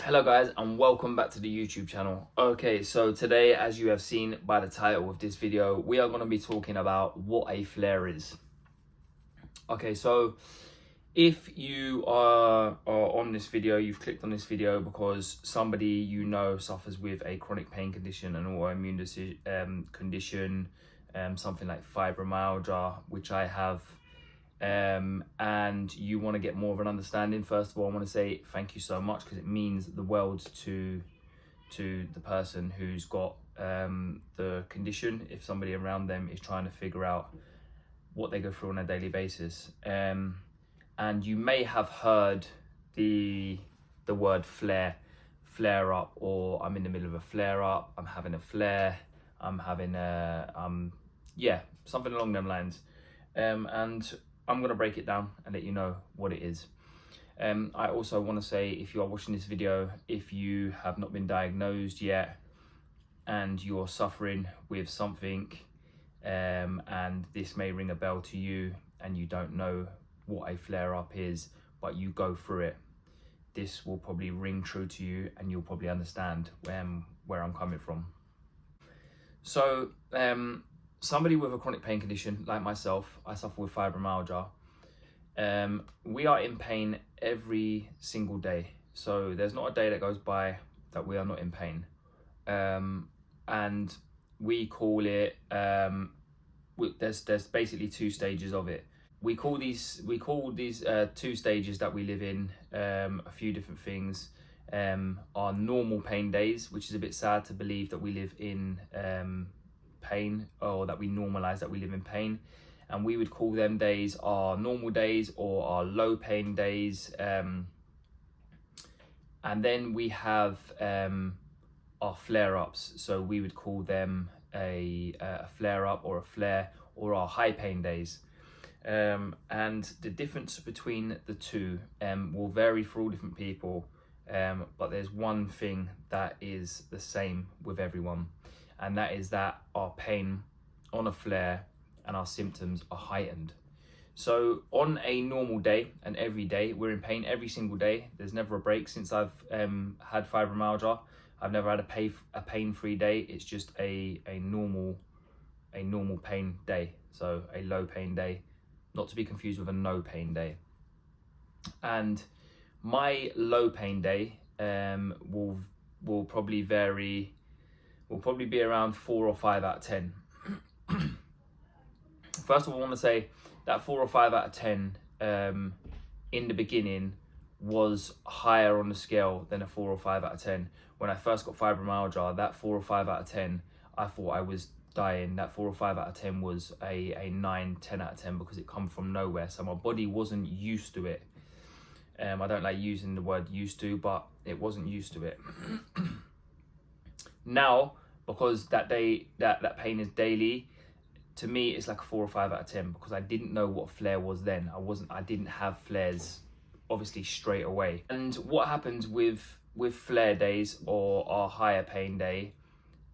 Hello guys and welcome back to the YouTube channel. Okay, so today, as you have seen by the title of this video, we are going to be talking about what a flare is. Okay, so if you are on this video, you've clicked on this video because somebody you know suffers with a chronic pain condition, an autoimmune condition, something like fibromyalgia, which I have, and you want to get more of an understanding. First of all, I want to say thank you so much because it means the world to the person who's got the condition, if somebody around them is trying to figure out what they go through on a daily basis. And you may have heard the word flare up, or I'm in the middle of a flare up, I'm having a flare, I'm having yeah, something along them lines. And I'm going to break it down and let you know what it is. I also want to say, if you are watching this video, if you have not been diagnosed yet and you're suffering with something, and this may ring a bell to you and you don't know what a flare-up is, but you go through it, this will probably ring true to you and you'll probably understand where I'm coming from. So, somebody with a chronic pain condition like myself, I suffer with fibromyalgia. We are in pain every single day. So there's not a day that goes by that we are not in pain. And we call it, there's basically two stages of it. We call these two stages that we live in a few different things. Our normal pain days, which is a bit sad to believe that we live in pain, or that we normalize that we live in pain, and we would call them days our normal days or our low pain days. And then we have our flare-ups, so we would call them a flare-up or a flare, or our high pain days. And the difference between the two will vary for all different people, but there's one thing that is the same with everyone, and that is that our pain on a flare and our symptoms are heightened. So on a normal day and every day, we're in pain every single day. There's never a break since I've had fibromyalgia. I've never had a pain-free day. It's just a normal pain day. So a low pain day, not to be confused with a no pain day. And my low pain day will probably vary. Will probably be around 4 or 5 out of 10. First of all, I want to say that 4 or 5 out of 10 in the beginning was higher on the scale than a 4 or 5 out of 10. When I first got fibromyalgia, that 4 or 5 out of 10, I thought I was dying. That 4 or 5 out of 10 was a 9, 10 out of 10 because it come from nowhere. So my body wasn't used to it. I don't like using the word used to, but it wasn't used to it. Now, because that pain is daily, to me it's like a 4 or 5 out of 10, because I didn't know what flare was then. I didn't have flares obviously straight away. And what happens with flare days or our higher pain day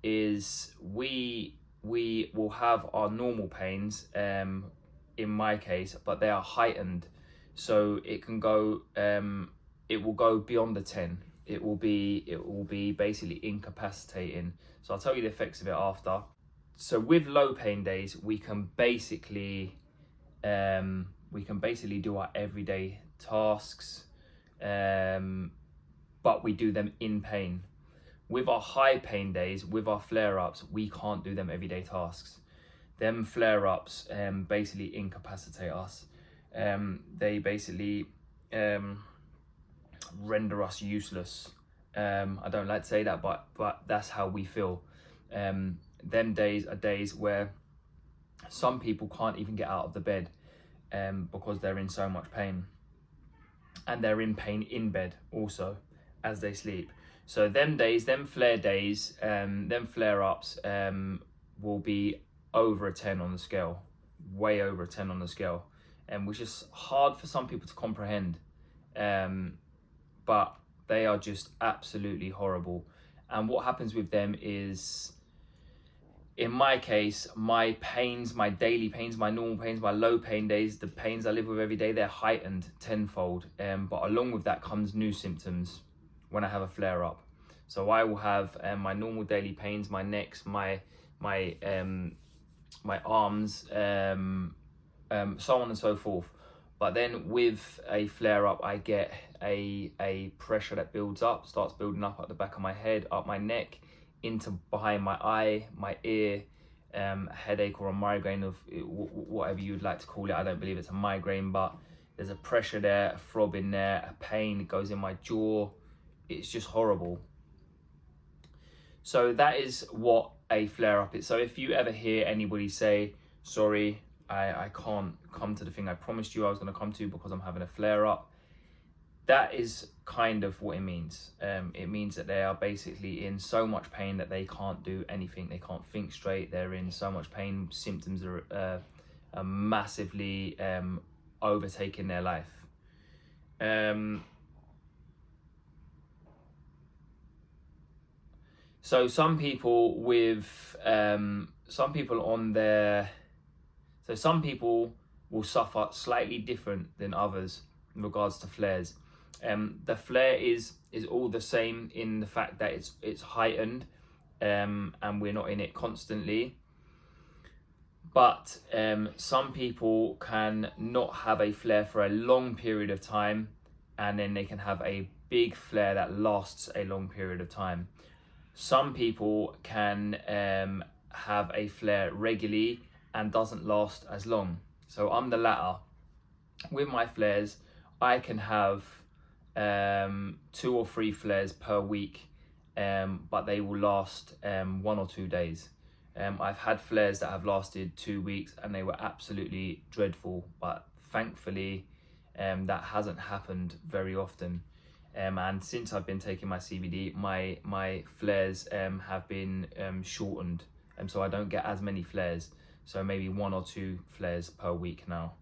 is we will have our normal pains, in my case, but they are heightened. So it can go, it will go beyond the 10. It will be basically incapacitating. So I'll tell you the effects of it after. So with low pain days, we can basically do our everyday tasks, but we do them in pain. With our high pain days, with our flare-ups, we can't do them everyday tasks. Them flare-ups basically incapacitate us. They basically render us useless. I don't like to say that, but that's how we feel. Them days are days where some people can't even get out of the bed because they're in so much pain, and they're in pain in bed also as they sleep. So them days, them flare days, them flare-ups will be over a 10 on the scale, way over a 10 on the scale, which is hard for some people to comprehend. But they are just absolutely horrible. And what happens with them is, in my case, my pains, my daily pains, my normal pains, my low pain days, the pains I live with every day, they're heightened tenfold. But along with that comes new symptoms. when I have a flare up. So I will have my normal daily pains, my necks, my arms, so on and so forth. But then with a flare up, I get a pressure that builds up, starts building up at the back of my head, up my neck, into behind my eye, my ear, a headache or a migraine, of whatever you'd like to call it. I don't believe it's a migraine, but there's a pressure there, a throb in there, a pain, it goes in my jaw. It's just horrible. So that is what a flare up is. So if you ever hear anybody say, sorry, I can't come to the thing I promised you I was going to come to because I'm having a flare up, that is kind of what it means. It means that they are basically in so much pain that they can't do anything. They can't think straight. They're in so much pain. Symptoms are massively overtaking their life. So some people will suffer slightly different than others in regards to flares. The flare is all the same in the fact that it's heightened, and we're not in it constantly. But some people can not have a flare for a long period of time, and then they can have a big flare that lasts a long period of time. Some people can have a flare regularly and doesn't last as long. So I'm the latter. With my flares, I can have 2 or 3 flares per week, but they will last 1 or 2 days. I've had flares that have lasted 2 weeks and they were absolutely dreadful, but thankfully that hasn't happened very often. And since I've been taking my CBD, my flares have been shortened, so I don't get as many flares. So maybe 1 or 2 flares per week now.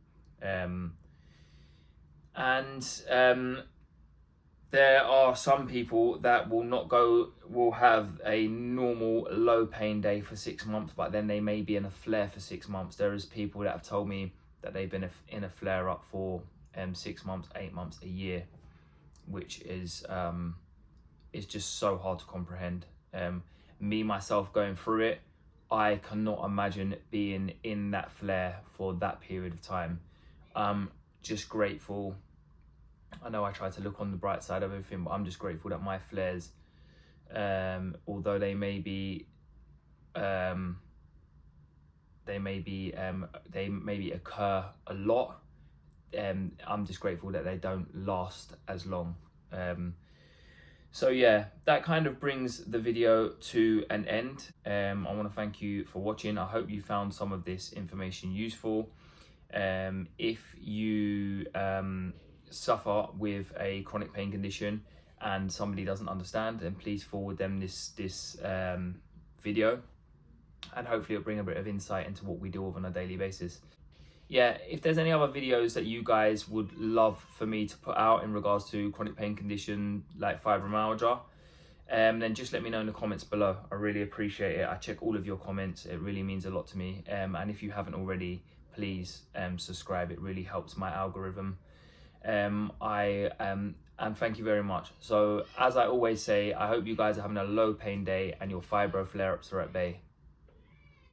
There are some people that will have a normal low pain day for 6 months, but then they may be in a flare for 6 months. There is people that have told me that they've been in a flare up for 6 months, 8 months, a year, which is just so hard to comprehend. Me myself going through it, I cannot imagine being in that flare for that period of time. Just grateful. I know I try to look on the bright side of everything, but I'm just grateful that my flares, although they may occur a lot, I'm just grateful that they don't last as long. So yeah, that kind of brings the video to an end. I want to thank you for watching. I hope you found some of this information useful. If you suffer with a chronic pain condition and somebody doesn't understand, then please forward them this video, and hopefully it'll bring a bit of insight into what we deal with on a daily basis. Yeah, if there's any other videos that you guys would love for me to put out in regards to chronic pain condition like fibromyalgia, then just let me know in the comments below. I really appreciate it. I check all of your comments. It really means a lot to me. And if you haven't already, please subscribe. It really helps my algorithm. And thank you very much. So as I always say, I hope you guys are having a low pain day and your fibro flare-ups are at bay.